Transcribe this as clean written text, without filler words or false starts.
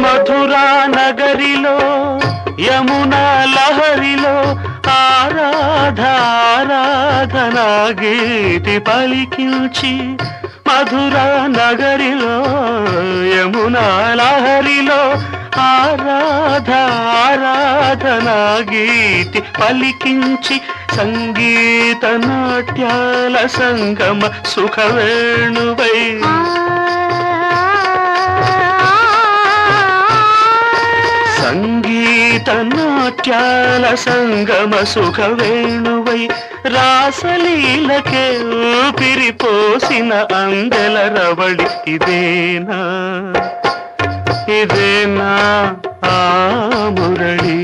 మధురా నగరిలో యమునా లహరిలో ఆరాధనా గీతి పలికించి, మధురా నగరిలో యమునా లహరిలో ఆరాధనా గీతి పలికించి, సంగీత నాట్యాల సంగమ సుఖవేణువై సంగీత నాట్యాల సంగమ సుఖవేణువై రాసలీలకే ఊపిరిపోసిన అందెల రవళి ఇదేనా ఆ మురళి.